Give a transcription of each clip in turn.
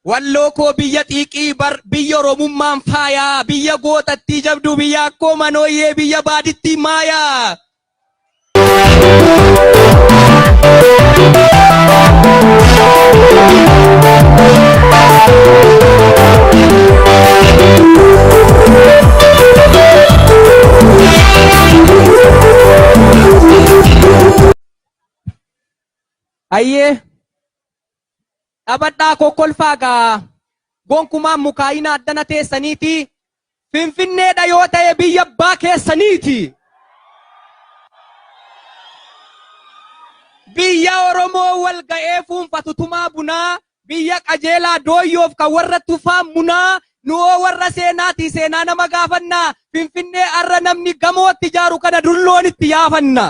walloo koo biyya xiiqii bar biyya oromummaan faayaa biyya gootattii jabduu biyya akkoo manooyyee biyya baadittii maayaa. Ayyee dhabadhaa kokkolfaagaa gonkumaan mukaayina addana teessaniiti finfinneedha yoo ta'e biyya abbaa keessaniiti. Biyya Oromoo wal ga'ee fuunfatu tumaa bunaa biyya qajeelaa dooyyoof kan warra tufaa munaa nu'oo warra seenaati seenaa nama gaafannaa finfinnee arra namni gamootti ijaaru kana dulloon itti yaafanna.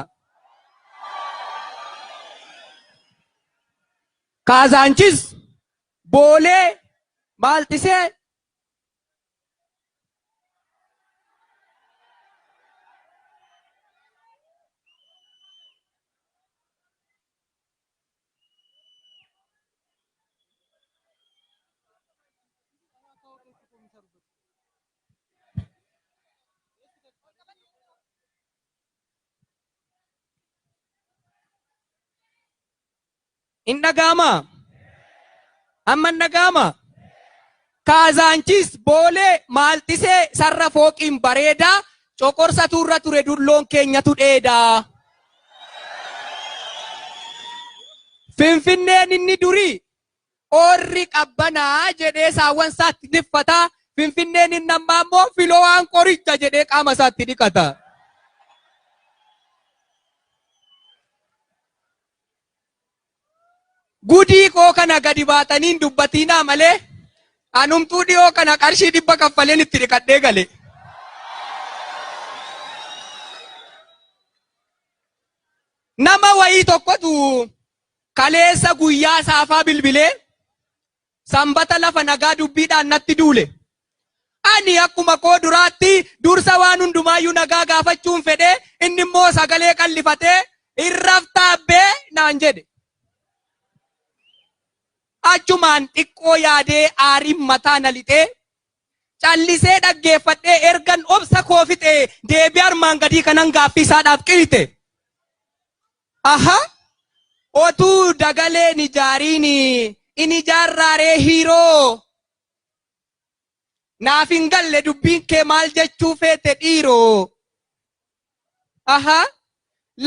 Kaazaanchis Boolee Maaltisee Indagama amma indagama Kaazaanchis Boolee Maaltisee sarra fooqiin bareedaa coqorsa turra ture dulloon keenyatu dheedaa. Finfinneen inni durii orri qabbanaa jedhee saawwan isaatti dhiffata. Finfinneen inni ammaa immoo filoo waan qoricha jedhee qaama isaatti dhiqata. Gudii koo kana gadi baataniin dubbatinaa malee anumtuu dhiyoo kana qarshii 100 kaffaleen itti dhiqadhee gale. Nama wayii tokkotu kaleessa guyyaa saafaa bilbilee sanbata lafa nagaa dubbiidhaan natti duule. Ani akkuma koo duraatti dursa waan hundumaayyuu nagaa gaafachuun fedhee inni immoo sagalee qallifatee irraftaabbee naan jedhe. Achumaan xiqqoo yaadee aariin mataa na lixee callisee dhaggeeffadhee ergan obsa koo fixee deebii armaan gadii kanan gaaffii isaadhaaf qilite. Aha otuu dagaleen ijaariin in ijaarraaree hiiroo naaf hin galle dubbiin kee maal jechuu feete dhiiroo. Aha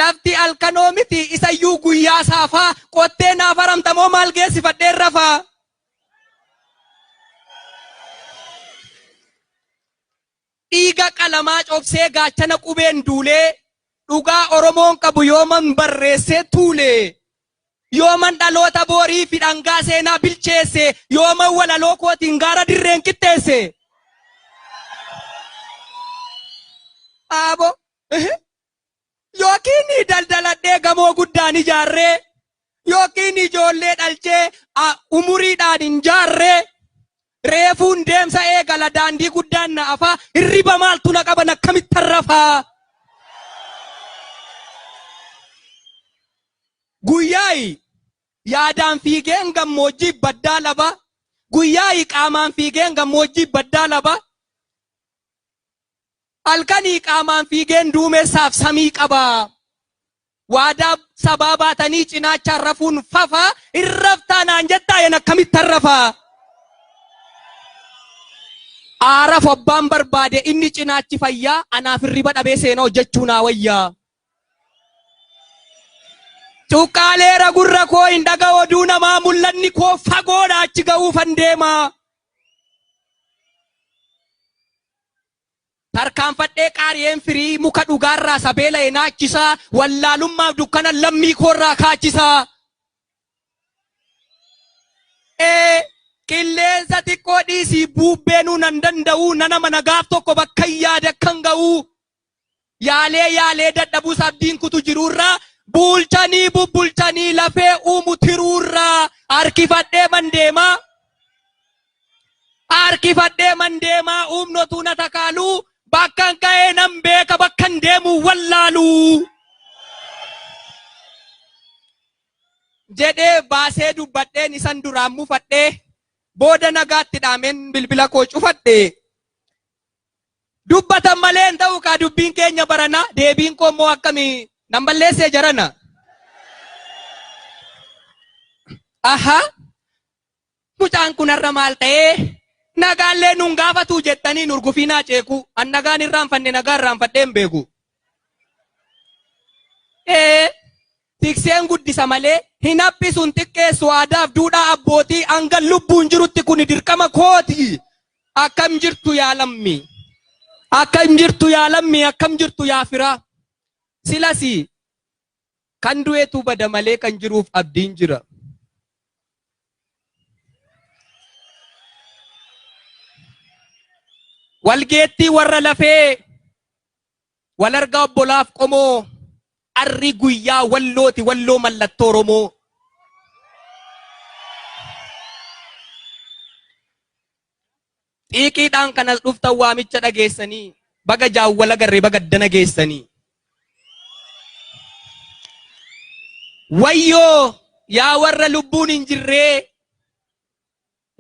lafti alkanoo miti isayyuu guyyaa saafaa qottee naaf haramtamoo maal geessifadheen rafaa. Dhiiga qalamaa cobsee gaachana qubeen duulee dhugaa Oromoon qabu yooman barreessee tuulee yooman dhaloota boorii fi dhangaa seenaa bilcheesse yooman walaloo kootiin gaara dirreen qixxeesse. Aabo yookiin daldaladhee gamoo guddaan ijaarree yookiin ijoollee dhalchee umuriidhaan hin jaarree reefuun deemsa eegala daandii guddaan na afaa hirriba maaltu na qaban akkamittan rafaa. Guyyaayi yaadaan fiigeen gammoojjii baddaa laba guyyaayi qaamaan fiigeen gammoojjii baddaa laba. Halkanii qaamaan fiigeen duumessaaf samii qaba. Waadaa sabaa baatanii cinaachaan rafuun fafa irraftaa naan jettaa yen akkamittan rafaa. Aaraf abbaan barbaade inni cinaachi fayyaa anaaf hirriba dhabee seenaa hojjechuu naa wayyaa. Cuqqaaleera gurra koo hin dhaga oduu namaa mul'anni koo fagoodha achi ga'uufan deemaa. Tarkaanfadhee qaariyeen firii muka dhugaarraa sabeela enaachisaa wallaalummaaf dukkana lammii koorraa kaachisaa. Qilleensa xiqqoo dhiisii buubbeenuu nan danda'uu nana mana gaaf tokko bakka yaada kan ga'uu yaalee dadhabuu sabdiin kutu jiruurraa bulchanii bubbulchanii lafee uumu tiruurraa harkifadhee mandeemaa uumnotuu na takaaluu bakkan ka'ee nan beeka bakkan deemu wallaaluu. Jedhee baasee dubbadheen isan duraan mufadhee booda nagaatti dhaameen bilbila koo cufadhe. Dubbatan malee hin ta'u kaa dubbiin keenya barana deebiin koo immoo akkamii nan balleessee jarana. Aha mucaan kun har'a maal ta'ee nagaallee nun gaafatu jettanii nurgufiinaa ceeku an nagaan irraanfanne nagaa irraanfadhee hin beeku. Tikseen guddisa malee hin haphisuun xiqqeessu aadaaf duudhaa abbootii hanga lubbuun jirutti kun dirqama kooti. Akkam jirtu yaa lammi. Akkam jirtu yaa lammi akkam jirtu yaa firaa. Silasi kan du'eetu bada malee kan jiruuf abdiin jira. Walgeettii warra lafee wal argaa obbolaaf qomoo arri guyyaa wallooti walloo mallattoo Oromoo. Xiiqiidhaan kanas dhuftan waamicha dhageessanii baga jaawwala garree baga dana geessanii. Wayyoo yaa warra lubbuun hin jirree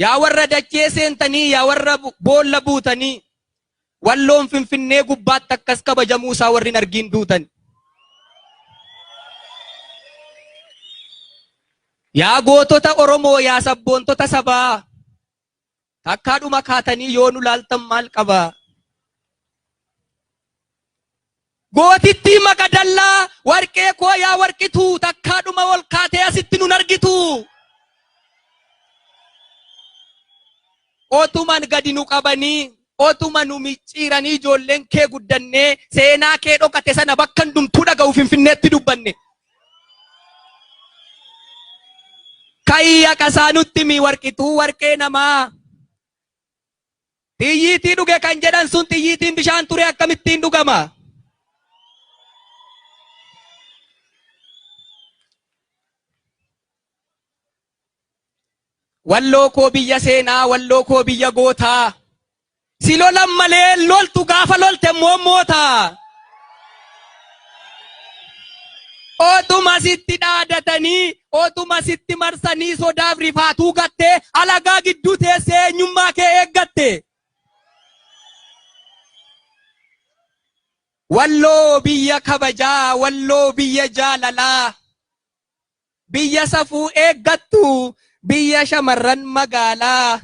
yaa warra dachee seentanii yaa warra boolla buutanii walloon Finfinnee gubbaatti akkas kabajamuu isaa warri hin argiin duutan. Yaa gootota Oromoo yaa sabboontota sabaa takkaadhuma kaatanii yoo nu laaltan maal qaba. Gootittii Magadallaa warqee koo yaa warqituu takkaadhuma ol kaatee asitti nun argitu. Otuman gadi nu qabanii otuma nu micciiranii ijoolleen kee guddannee seenaa kee dhokate sana bakka hundumtuu dhaga'u Finfinneetti dubbanne. Kayya qasaanutti mi warqituu warqee namaa. Xiyyiitii dhuge kan jedhan sun xiyyiitiin bishaan ture akkamittiin dhugama. Walloo koo biyya seenaa walloo koo biyya gootaa. Si lolan malee loltu gaafa lolte moota. Otuma sitti dhaadatanii otuma sitti marsanii sodaaf rifaatuu gattee alagaa gidduu teessee eenyummaa kee eeggatte. Walloo biyya kabajaa walloo biyya jaalalaa biyya safuu eeggattu biyya shamarran magaalaa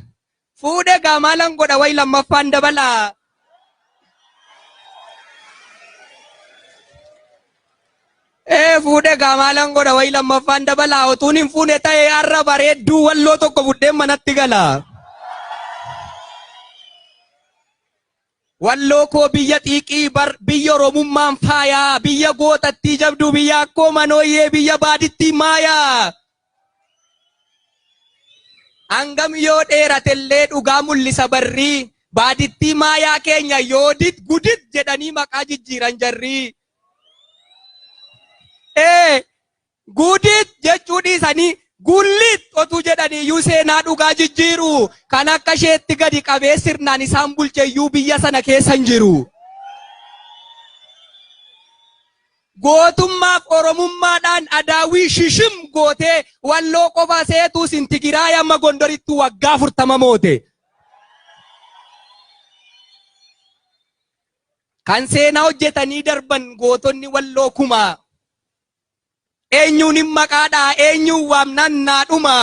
fuudhe gaamaalan godha way lammaffaan dabalaa. Fuudhe gaamaalan godha way lammaffaan dabalaa otuun hin fuune ta'e har'a bareedduu walloo tokko buddeen manatti gala. Walloo koo biyya xiiqii biyya Oromummaan faayaa biyya gootattii jabduu biyya akkoo manooyyee biyya baadittii maayaa. Hangam yoo dheeratellee dhugaa mul'isa barrii baadittii maayaa keenya yoodit gudit jedhanii maqaa jijjiiran jarrii. Gudit jechuu dhiisanii gullit otuu jedhanii iyyuu seenaa dhugaa jijjiiru kan akka isheetti gadi qabee sirnaan isaan bulcheeyyuu biyya sana keessa hin jiru. Gootummaaf Oromummaadhaan adaawii shishim gootee walloo qofa seetuu Sintigiraay amma Gondoritti waggaa 40 moote. Kan seenaa hojjetanii darban gootonni walloo kumaa. Eenyuun hin maqaadhaa eenyuun waamnan naadhuma.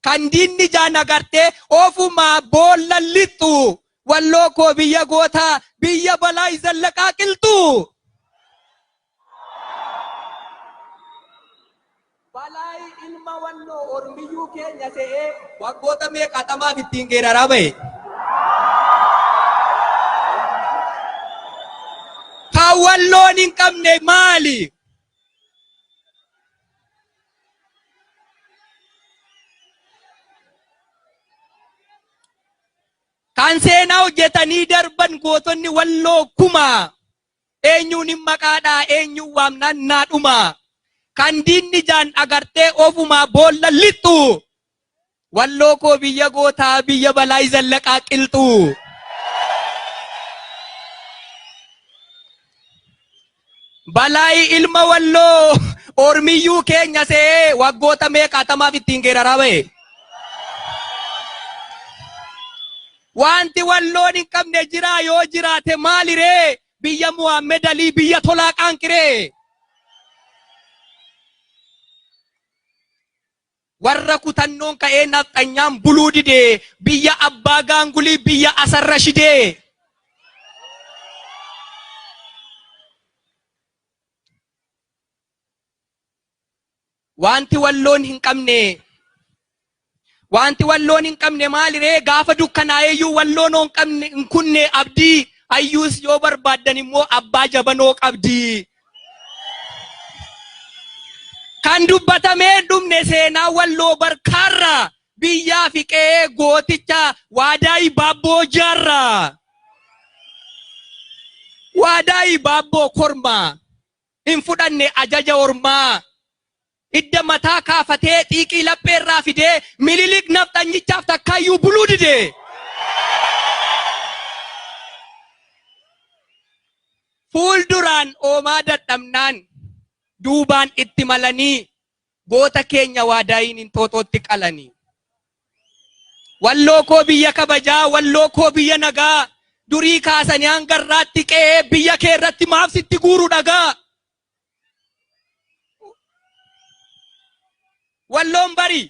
Kan diinni jaan agartee ofumaa boolla lixxu walloo koo biyya gootaa biyya balaa Zallaqaa qilxu. Balaa ilma walloo Oromiyyuu keenya se'ee waggoota meeqaatamaaf ittiin geeraraa ba'e. Kan walloon hin qabne maali? Kan seenaa hojjetanii darban gootonni walloo kumaa. Eenyuun hin maqaadhaa eenyuun waamnan naadhuma. Kan diinni jaan agartee ofumaa boolla lixxu. Walloo koo biyya gootaa biyya balaa Zallaqaa qilxu. Balaa ilma walloo Oromiyyuu keenya se'ee waggoota meeqaatamaaf ittiin geeraraa ba'e. Wanti walloon hin qabne jira yoo jiraate maali ree? Biyya Muhammed Ali biyya tolaa qaanqiree. Warra kutannoon ka'ee nafxanyaan buluu didee biyya abbaa gaangulii biyya asarra shidee. Wanti walloon hin qabne maali ree? Gaafa dukkanaa'eeyyuu walloon hin kunne abdii ayyuus yoo barbaaddan immoo abbaa jabanoo qabdi. Kan dubbatamee dhumne seenaa walloo barkaarra biyyaa fi qe'ee gooticha Waadaayi Baabboo jaarra. Waadaayi Baabboo korma hin fudhanne ajaja ormaa. Idda mataa kaafatee xiiqii lapheerraa fidee Minilik nafxanyichaaf takkaayyuu buluu dide. Fuulduraan oomaa dadhabnaan duubaan itti malanii goota keenya Waadaayiin Inxooxootti qalanii. Walloo koo biyya kabajaa, walloo koo biyya nagaa, durii kaasanii hangarraatti qe'ee biyya kee irratti maaf sitti guuru dhagaa. Walloon bari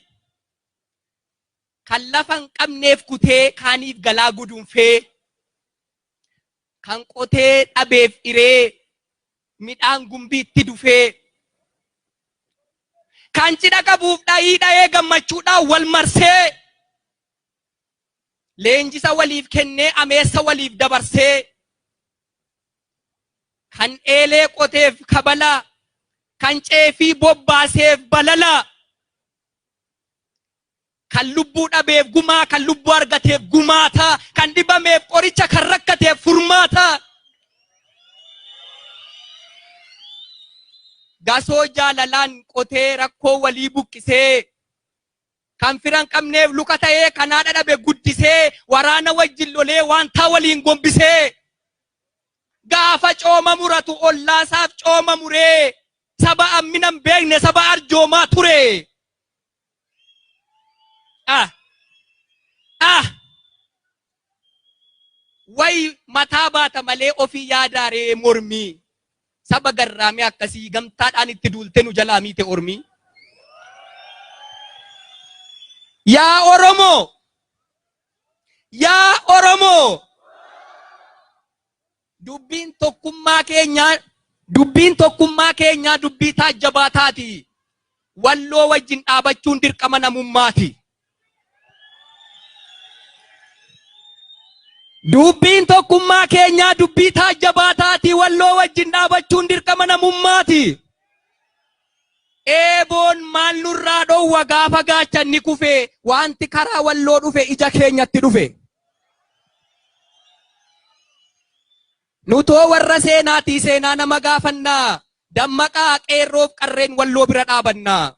kan lafa hin qabneef kutee kaaniif galaa gudunfee, kan qotee dhabeef iree midhaan gumbiitti dufee, kan cidha qabuuf dhayii dha'ee gammachuudhaan wal marsee, leenjisa waliif kennee ameessa waliif dabarsee, kan eelee qoteef kabala, kan ceefii bobbaaseef balala, kan lubbuu dhabeef gumaa, kan lubbuu argateef gumaata, kan dhibameef qoricha, kan rakkateef furmaata. Gasoo jaalalaan qotee rakkoo walii buqqisee, kan firan qabneef luka ta'ee kan haadha dhabe guddisee, waraana wajjin lolee waantaa waliin gombisee. Gaafa cooma muratu ollaasaaf cooma muree, saba amminan beekne saba arjoomaa ture. Way mataa baata malee ofii yaadaaree mormii. Saba garraamee akkasii gamtaadhaan itti duulte nu jalaa miite ormii. Yaa Oromoo! Yaa Oromoo! Dubbiin tokkummaa keenyaa dubbii taajjabaa taati. Walloo wajjin dhaabachuun dirqama namummaati. Dubbiin tokkummaa keenyaa dubbii taajjabaa taati. Walloo wajjin dhaabachuun dirqama namummaati. Eeboon maal nurraa dhoowwa gaafa gaachanni kufe, wanti karaa walloo dhufe ija keenyatti dhufe. Nutoo warra seenaatii seenaa nama gaafannaa, dammaqaa qeerroof qarreen walloo bira dhaabannaa.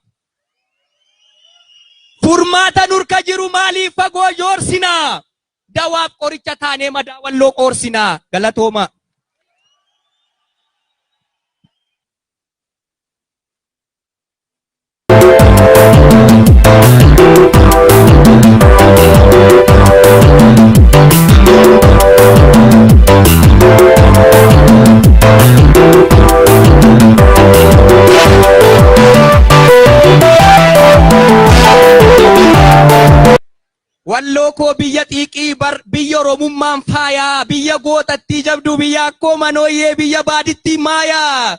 Furmaata nurka jiru maaliif fagoo joorsinaa? Dawaaf qoricha taanee madaa walloo qoorsinaa. Galatooma. Walloo koo biyya xiiqii biyya Oromummaan faayaa, biyya gootattii jabduu, biyya akkoo manooyyee, biyya baadittii maayaa.